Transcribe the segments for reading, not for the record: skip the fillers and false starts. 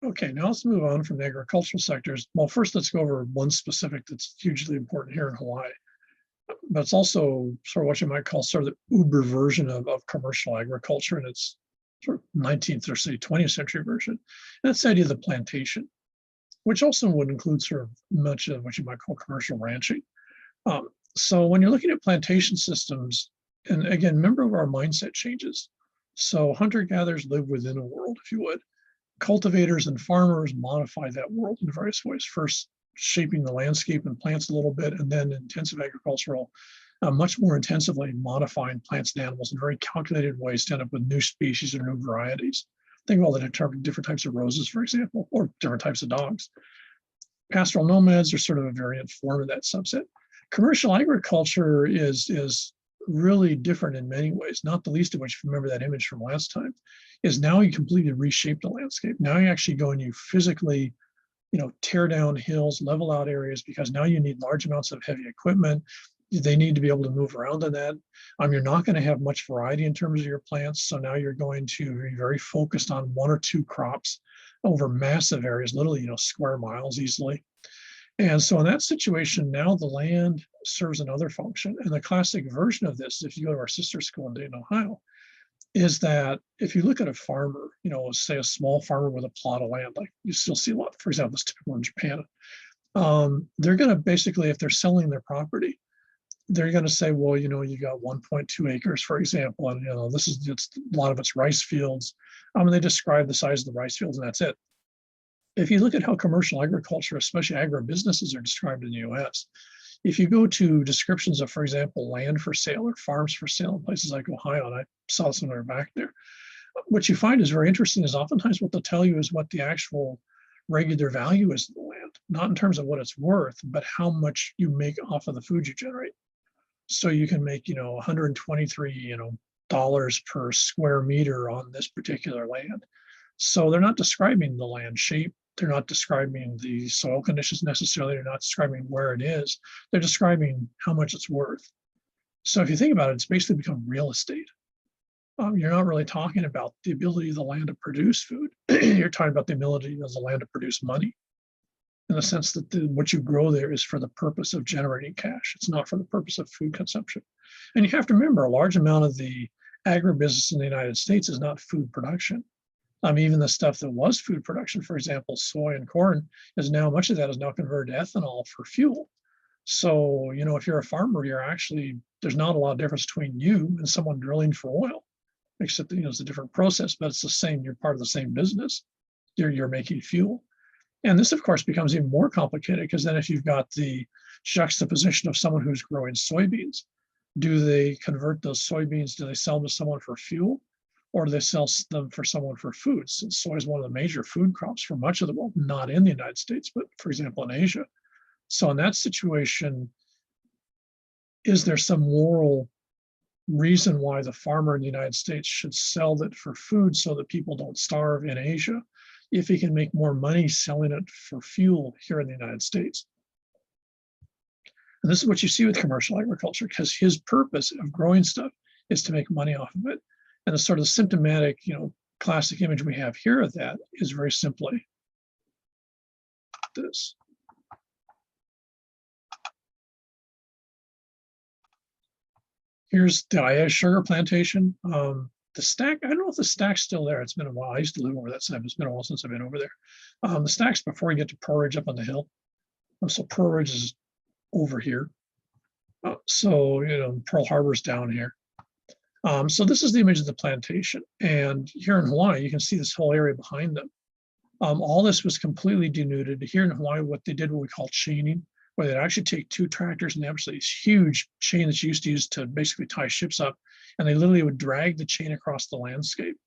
Okay, now let's move on from the agricultural sectors. Well, first, let's go over one specific that's hugely important here in Hawaii, but it's also sort of what you might call sort of the uber version of commercial agriculture, and it's sort of 19th or say 20th century version. And that's the idea of the plantation, which also would include sort of much of what you might call commercial ranching. So when you're looking at plantation systems, and again, remember our mindset changes. So hunter-gatherers live within a world, if you would. Cultivators and farmers modify that world in various ways, first shaping the landscape and plants a little bit, and then intensive agricultural, much more intensively modifying plants and animals in very calculated ways to end up with new species or new varieties. Think of all the different types of roses, for example, or different types of dogs. Pastoral nomads are sort of a variant form of that subset. Commercial agriculture is really different in many ways, not the least of which, if you remember that image from last time, is now you completely reshape the landscape. Now you actually go and you physically, tear down hills, level out areas, because now you need large amounts of heavy equipment. They need to be able to move around in that. You're not going to have much variety in terms of your plants. So now you're going to be very focused on one or two crops over massive areas, literally, square miles easily. And so in that situation, now the land serves another function. And the classic version of this, if you go to our sister school in Dayton, Ohio, is that if you look at a farmer, say a small farmer with a plot of land, like you still see a lot, for example, it's typical in Japan, they're going to basically, if they're selling their property, they're going to say, well, you got 1.2 acres, for example, and it's a lot of it's rice fields. And they describe the size of the rice fields, and that's it. If you look at how commercial agriculture, especially agribusinesses, are described in the US, if you go to descriptions of, for example, land for sale or farms for sale in places like Ohio, and I saw some that are back there, what you find is very interesting is oftentimes what they'll tell you is what the actual regular value is of the land, not in terms of what it's worth, but how much you make off of the food you generate. So you can make, 123, dollars per square meter on this particular land. So they're not describing the land shape. They're not describing the soil conditions necessarily. They're not describing where it is. They're describing how much it's worth. So if you think about it, it's basically become real estate. You're not really talking about the ability of the land to produce food. You're talking about the ability of the land to produce money, in the sense that what you grow there is for the purpose of generating cash. It's not for the purpose of food consumption. And you have to remember, a large amount of the agribusiness in the United States is not food production. Even the stuff that was food production, for example, soy and corn, much of that is now converted to ethanol for fuel. So, if you're a farmer, there's not a lot of difference between you and someone drilling for oil, except that, it's a different process, but it's the same. You're part of the same business. You're making fuel. And this, of course, becomes even more complicated, because then if you've got the juxtaposition of someone who's growing soybeans, do they convert those soybeans? Do they sell them to someone for fuel? Or do they sell them for someone for food? Since soy is one of the major food crops for much of the world, not in the United States, but for example, in Asia. So in that situation, is there some moral reason why the farmer in the United States should sell it for food so that people don't starve in Asia, if he can make more money selling it for fuel here in the United States? And this is what you see with commercial agriculture, because his purpose of growing stuff is to make money off of it. And the sort of symptomatic, classic image we have here of that is very simply this. Here's the Aya sugar plantation. The stack, I don't know if the stack's still there. It's been a while. I used to live over that side, but it's been a while since I've been over there. The stack's before you get to Pearl Ridge up on the hill. So Pearl Ridge is over here. Pearl Harbor's down here. So this is the image of the plantation. And here in Hawaii, you can see this whole area behind them. All this was completely denuded. Here in Hawaii, what they did, what we call chaining, where they'd actually take two tractors and actually this huge chain that you used to use to basically tie ships up. And they literally would drag the chain across the landscape.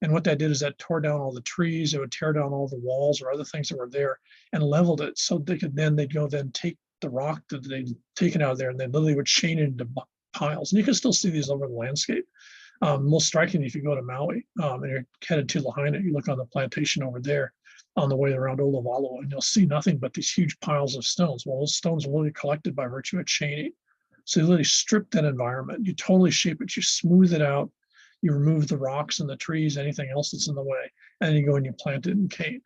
And what that did is that tore down all the trees. It would tear down all the walls or other things that were there and leveled it. So they'd go take the rock that they'd taken out of there, and they literally would chain it into piles. And you can still see these over the landscape. Most strikingly, if you go to Maui and you're headed to Lahaina, you look on the plantation over there on the way around Olawaloa, and you'll see nothing but these huge piles of stones. Well, those stones are literally collected by virtue of chaining. So you literally strip that environment. You totally shape it. You smooth it out. You remove the rocks and the trees, anything else that's in the way, and then you go and you plant it in cane.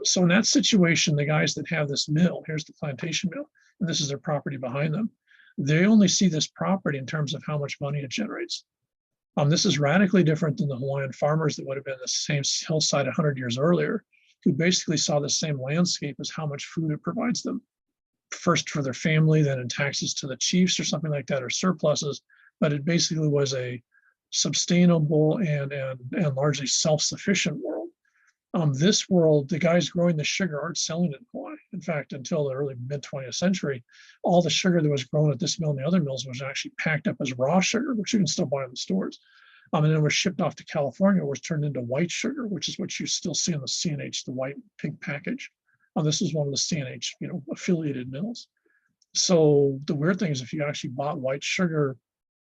So in that situation, the guys that have this mill, here's the plantation mill, and this is their property behind them, they only see this property in terms of how much money it generates. This is radically different than the Hawaiian farmers that would have been the same hillside 100 years earlier, who basically saw the same landscape as how much food it provides them, first for their family, then in taxes to the chiefs or something like that, or surpluses. But it basically was a sustainable and largely self-sufficient world. This world, the guys growing the sugar aren't selling it in Hawaii. In fact, until the early mid-20th century, all the sugar that was grown at this mill and the other mills was actually packed up as raw sugar, which you can still buy in the stores. And then was shipped off to California, was turned into white sugar, which is what you still see in the CNH, the white pink package. This is one of the CNH, affiliated mills. So the weird thing is, if you actually bought white sugar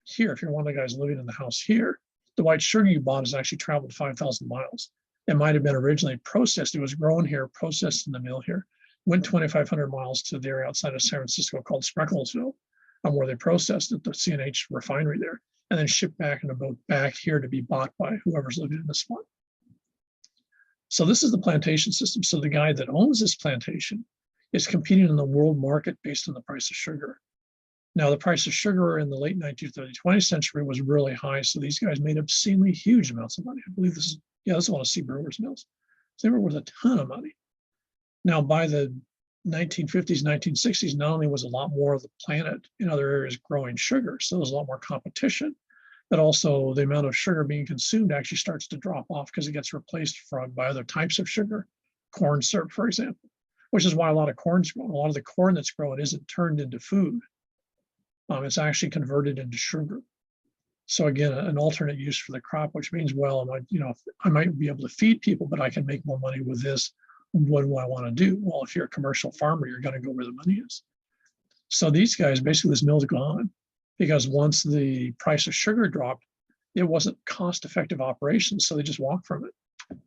here, if you're one of the guys living in the house here, the white sugar you bought has actually traveled 5,000 miles. It might have been originally processed. It was grown here, processed in the mill here, went 2,500 miles to the area outside of San Francisco called Sprecklesville, where they processed at the CNH refinery there, and then shipped back in a boat back here to be bought by whoever's living in the spot. So this is the plantation system. So the guy that owns this plantation is competing in the world market based on the price of sugar. Now, the price of sugar in the late 19th, early 20th century was really high. So these guys made obscenely huge amounts of money. I believe this is one of C. Brewer's mills. So they were worth a ton of money. Now, by the 1950s, 1960s, not only was a lot more of the planet in other areas growing sugar, so there was a lot more competition, but also the amount of sugar being consumed actually starts to drop off because it gets replaced by other types of sugar, corn syrup, for example, which is why a lot of corn's grown. A lot of the corn that's grown isn't turned into food. It's actually converted into sugar. So again, an alternate use for the crop, which means, well, I might be able to feed people, but I can make more money with this. What do I want to do? Well, if you're a commercial farmer, you're going to go where the money is. So these guys, basically this mill's gone because once the price of sugar dropped, it wasn't cost-effective operations. So they just walked from it.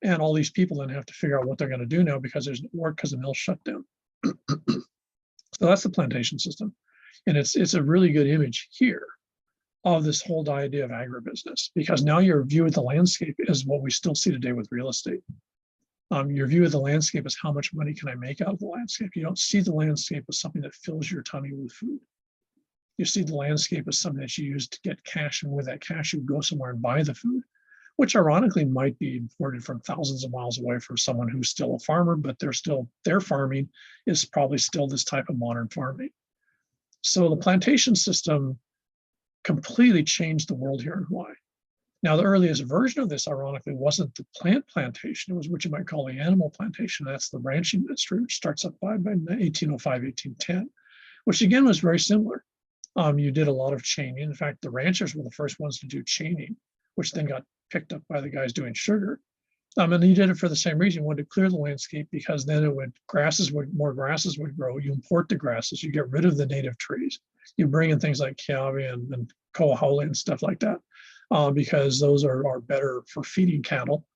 And all these people then have to figure out what they're going to do now because there's no work because the mill's shut down. So that's the plantation system. And it's a really good image here of this whole idea of agribusiness, because now your view of the landscape is what we still see today with real estate. Your view of the landscape is how much money can I make out of the landscape? You don't see the landscape as something that fills your tummy with food. You see the landscape as something that you use to get cash, and with that cash, you go somewhere and buy the food, which ironically might be imported from thousands of miles away from someone who's still a farmer, but their farming is probably still this type of modern farming. So the plantation system completely changed the world here in Hawaii. Now, the earliest version of this, ironically, wasn't the plant plantation. It was what you might call the animal plantation. That's the ranching industry, which starts up by 1805, 1810, which again was very similar. You did a lot of chaining. In fact, the ranchers were the first ones to do chaining, which then got picked up by the guys doing sugar. And you did it for the same reason. You wanted to clear the landscape because then more grasses would grow. You import the grasses, you get rid of the native trees. You bring in things like kiawe and koahaole and stuff like that, because those are better for feeding cattle.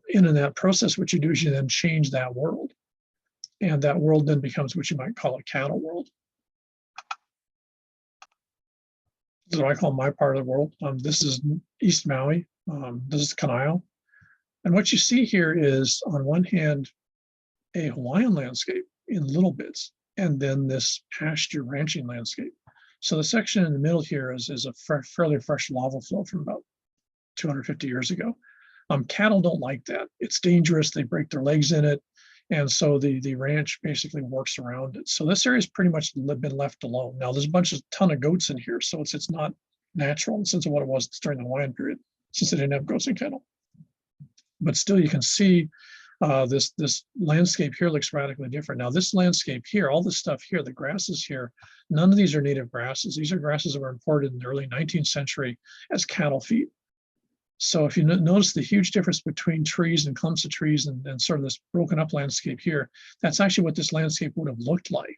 In that process, what you do is you then change that world. And that world then becomes what you might call a cattle world. This is what I call my part of the world. This is East Maui. This is Kanaio. And what you see here is, on one hand, a Hawaiian landscape in little bits, and then this pasture ranching landscape. So the section in the middle here is a fairly fresh lava flow from about 250 years ago. Cattle don't like that. It's dangerous. They break their legs in it. And so the ranch basically works around it. So this area's pretty much been left alone. Now, there's a ton of goats in here, so it's not natural in the sense of what it was during the Hawaiian period, since they didn't have goats and cattle. But still, you can see this landscape here looks radically different. Now, this landscape here, all this stuff here, the grasses here, none of these are native grasses. These are grasses that were imported in the early 19th century as cattle feed. So if you notice the huge difference between trees and clumps of trees and sort of this broken up landscape here, that's actually what this landscape would have looked like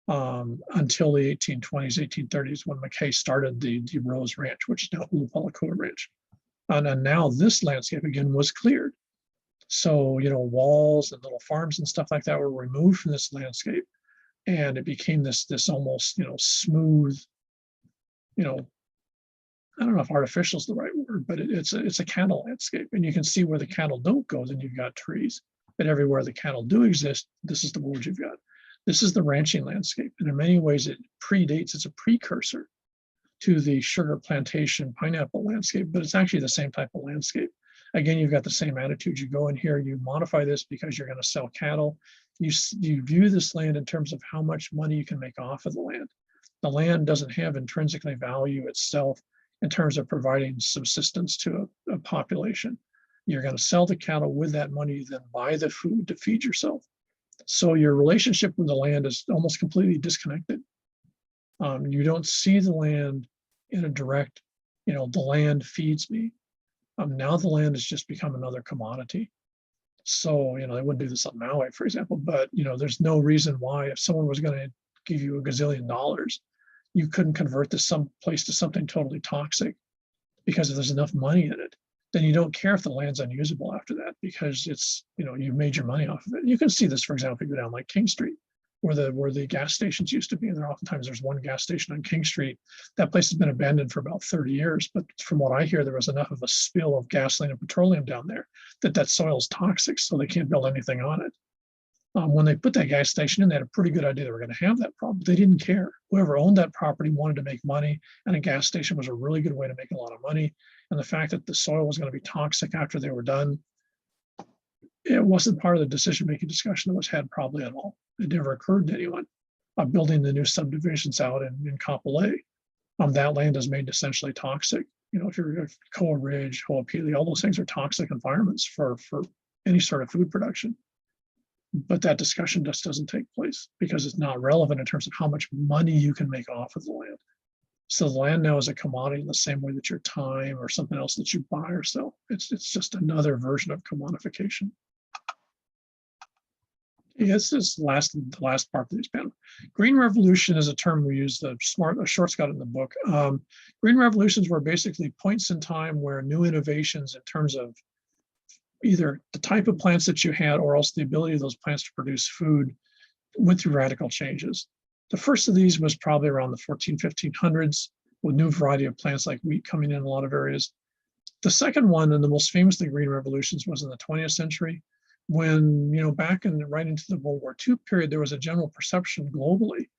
until the 1820s, 1830s, when McKay started the Rose Ranch, which is now Hulupalakua Ranch. And now this landscape again was cleared. So, walls and little farms and stuff like that were removed from this landscape. And it became this almost, smooth, I don't know if artificial is the right word, but it's a cattle landscape. And you can see where the cattle don't go, then you've got trees. But everywhere the cattle do exist, this is the world you've got. This is the ranching landscape. And in many ways, it predates, it's a precursor to the sugar plantation pineapple landscape, but it's actually the same type of landscape. Again, you've got the same attitude. You go in here, you modify this because you're going to sell cattle. You view this land in terms of how much money you can make off of the land. The land doesn't have intrinsically value itself in terms of providing subsistence to a population. You're going to sell the cattle with that money, you then buy the food to feed yourself. So your relationship with the land is almost completely disconnected. You don't see the land in a direct, the land feeds me. Now the land has just become another commodity. So, they wouldn't do this on Maui, for example, but, there's no reason why if someone was going to give you $1 gazillion, you couldn't convert this someplace to something totally toxic, because if there's enough money in it, then you don't care if the land's unusable after that, because it's, you've made your money off of it. You can see this, for example, if you go down like King Street, where the gas stations used to be. And there's one gas station on King Street. That place has been abandoned for about 30 years. But from what I hear, there was enough of a spill of gasoline and petroleum down there that soil's toxic, so they can't build anything on it. When they put that gas station in, they had a pretty good idea they were going to have that problem. They didn't care. Whoever owned that property wanted to make money, and a gas station was a really good way to make a lot of money. And the fact that the soil was going to be toxic after they were done, it wasn't part of the decision-making discussion that was had probably at all. It never occurred to anyone. Building the new subdivisions out in Kapolei, that land is made essentially toxic. If you're Koa Ridge, Ho'opili, all those things are toxic environments for any sort of food production. But that discussion just doesn't take place because it's not relevant in terms of how much money you can make off of the land. So the land now is a commodity in the same way that your time or something else that you buy or sell. It's just another version of commodification. This is the last part of this panel. Green revolution is a term we use. Short's got it in the book. Green revolutions were basically points in time where new innovations in terms of either the type of plants that you had or else the ability of those plants to produce food went through radical changes. The first of these was probably around the 1500s with new variety of plants like wheat coming in a lot of areas. The second one, and the most famous of the green revolutions, was in the 20th century when, back right into the World War II period, there was a general perception globally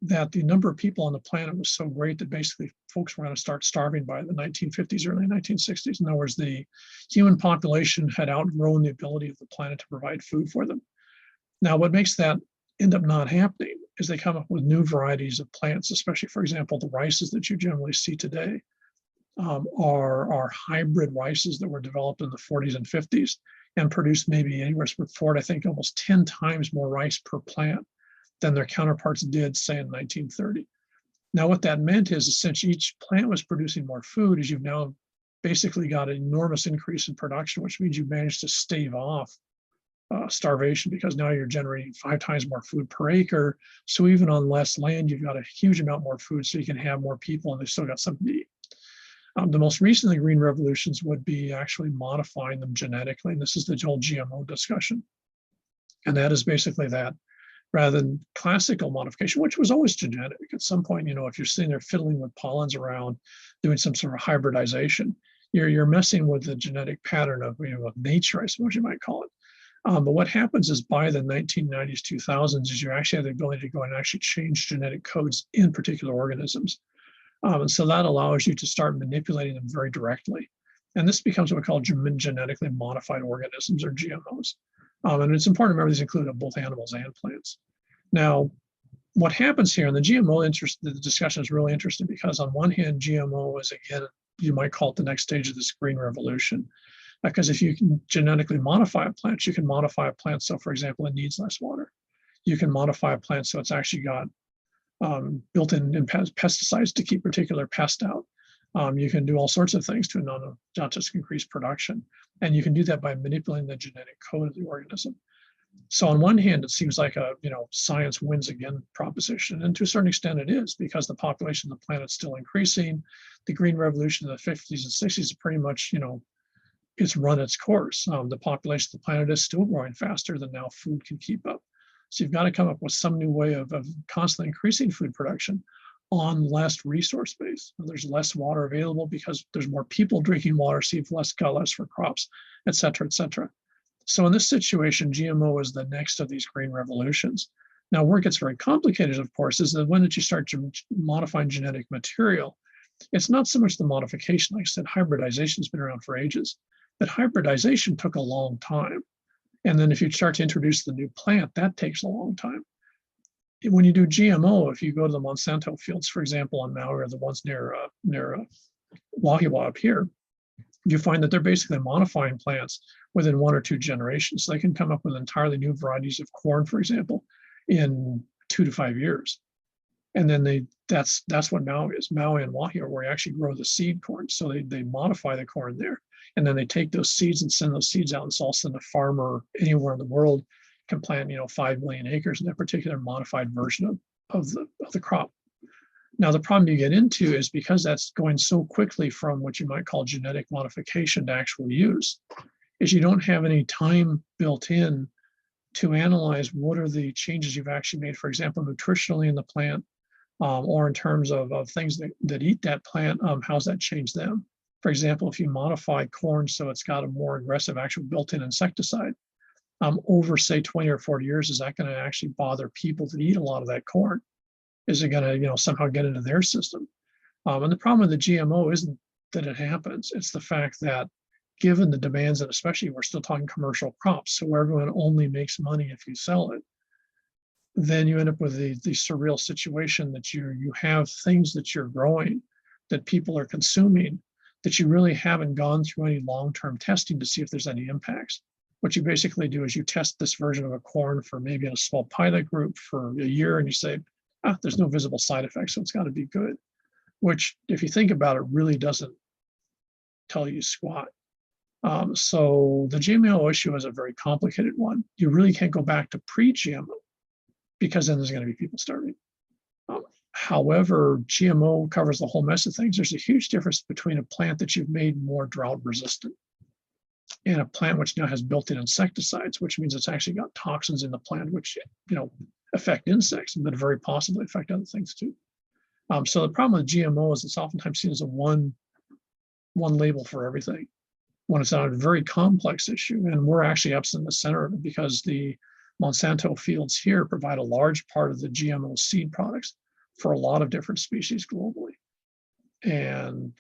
that the number of people on the planet was so great that basically folks were going to start starving by the 1950s, early 1960s. In other words, the human population had outgrown the ability of the planet to provide food for them. Now, what makes that end up not happening is they come up with new varieties of plants, especially, for example, the rices that you generally see today are hybrid rices that were developed in the 40s and 50s and produced maybe anywhere from 4 to, I think, almost 10 times more rice per plant than their counterparts did, say, in 1930. Now, what that meant is, since each plant was producing more food, is you've now basically got an enormous increase in production, which means you've managed to stave off starvation, because now you're generating 5 times more food per acre. So even on less land, you've got a huge amount more food, so you can have more people and they've still got something to eat. The most recent green revolutions would be actually modifying them genetically. And this is the whole GMO discussion. And that is basically that, rather than classical modification, which was always genetic. At some point, if you're sitting there fiddling with pollens around, doing some sort of hybridization, you're messing with the genetic pattern of, of nature, I suppose you might call it. But what happens is by the 1990s, 2000s, is you actually have the ability to go and actually change genetic codes in particular organisms. And so that allows you to start manipulating them very directly. And this becomes what we call genetically modified organisms, or GMOs. And it's important to remember these include both animals and plants. Now, what happens here, and the the discussion is really interesting, because on one hand, GMO is, again, you might call it the next stage of this green revolution. Because if you can genetically modify a plant, you can modify a plant so, for example, it needs less water. You can modify a plant so it's actually got built-in pesticides to keep particular pests out. You can do all sorts of things to not just increase production. And you can do that by manipulating the genetic code of the organism. So on one hand, it seems like a science wins again proposition. And to a certain extent it is, because the population of the planet is still increasing. The green revolution of the 50s and 60s is pretty much, it's run its course. The population of the planet is still growing faster than now food can keep up. So you've got to come up with some new way of constantly increasing food production on less resource base. There's less water available because there's more people drinking water, so you've got less for crops, et cetera, et cetera. So in this situation, GMO is the next of these green revolutions. Now, where it gets very complicated, of course, is that when you start modifying genetic material, it's not so much the modification. Like I said, hybridization has been around for ages, but hybridization took a long time. And then if you start to introduce the new plant, that takes a long time. When you do GMO, if you go to the Monsanto fields, for example, on Maui or the ones near Wahiawa up here, you find that they're basically modifying plants within 1 or 2 generations. So they can come up with entirely new varieties of corn, for example, in 2 to 5 years. And then that's what Maui is. Maui and Wahiawa, where you actually grow the seed corn. So they modify the corn there. And then they take those seeds and send those seeds out. And so all of a sudden a farmer anywhere in the world can plant, 5 million acres in that particular modified version of the crop. Now, the problem you get into is because that's going so quickly from what you might call genetic modification to actual use, is you don't have any time built in to analyze what are the changes you've actually made, for example, nutritionally in the plant, or in terms of things that eat that plant, how's that changed them? For example, if you modify corn so it's got a more aggressive actual built-in insecticide, over say 20 or 40 years, is that going to actually bother people that eat a lot of that corn? Is it going to, somehow get into their system? And the problem with the GMO isn't that it happens. It's the fact that given the demands, and especially we're still talking commercial crops, so everyone only makes money if you sell it, then you end up with the surreal situation that you have things that you're growing, that people are consuming, that you really haven't gone through any long-term testing to see if there's any impacts. What you basically do is you test this version of a corn for maybe in a small pilot group for a year, and you say, there's no visible side effects, so it's got to be good. Which, if you think about it, really doesn't tell you squat. So the GMO issue is a very complicated one. You really can't go back to pre-GMO because then there's going to be people starving. However, GMO covers the whole mess of things. There's a huge difference between a plant that you've made more drought resistant and a plant which now has built-in insecticides, which means it's actually got toxins in the plant which affect insects, but very possibly affect other things too. So the problem with GMO is it's oftentimes seen as a one label for everything, when it's not a very complex issue. And we're actually up in the center of it because the Monsanto fields here provide a large part of the GMO seed products for a lot of different species globally. And,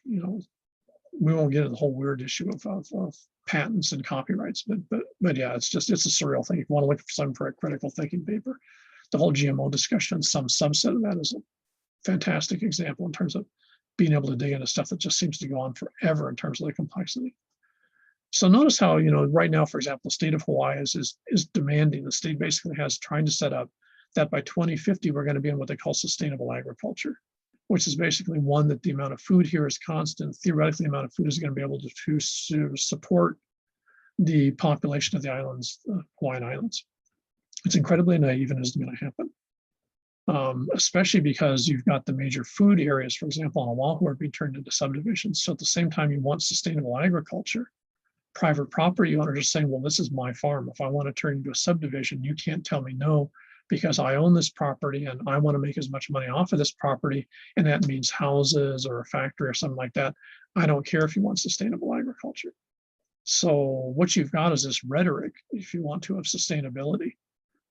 we won't get into the whole weird issue of patents and copyrights, but yeah, it's a surreal thing. If you want to look for some for a critical thinking paper, the whole GMO discussion, some subset of that is a fantastic example in terms of being able to dig into stuff that just seems to go on forever in terms of the complexity. So notice how, right now, for example, the state of Hawaii is demanding, the state basically trying to set up that by 2050, we're going to be in what they call sustainable agriculture, which is basically one that the amount of food here is constant. Theoretically, the amount of food is going to be able to support the population of the islands, Hawaiian Islands. It's incredibly naive and isn't going to happen, especially because you've got the major food areas, for example, on Oahu are being turned into subdivisions. So at the same time you want sustainable agriculture, private property owners are saying, well, this is my farm. If I want to turn into a subdivision, you can't tell me no, because I own this property and I want to make as much money off of this property. And that means houses or a factory or something like that. I don't care if you want sustainable agriculture. So what you've got is this rhetoric, if you want to, of sustainability.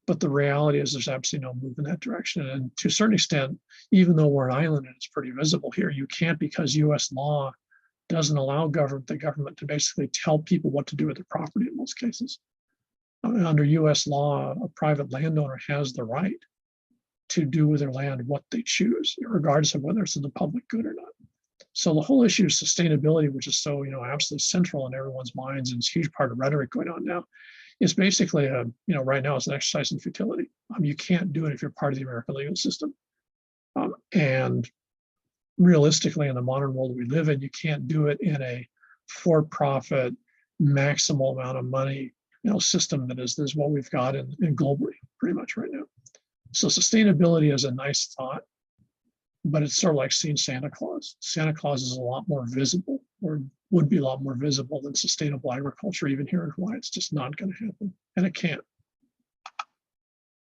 But the reality is there's absolutely no move in that direction. And to a certain extent, even though we're an island and it's pretty visible here, you can't, because US law doesn't allow the government to basically tell people what to do with their property in most cases. Under US law, a private landowner has the right to do with their land what they choose, regardless of whether it's in the public good or not. So the whole issue of sustainability, which is so, absolutely central in everyone's minds, and it's a huge part of rhetoric going on now, is basically, right now it's an exercise in futility. You can't do it if you're part of the American legal system. And realistically, in the modern world we live in, you can't do it in a for-profit, maximal amount of money, system that is what we've got in globally pretty much right now. So sustainability is a nice thought, but it's sort of like seeing Santa Claus. Santa Claus is a lot more visible, or would be a lot more visible than sustainable agriculture, even here in Hawaii. It's just not going to happen, and it can't.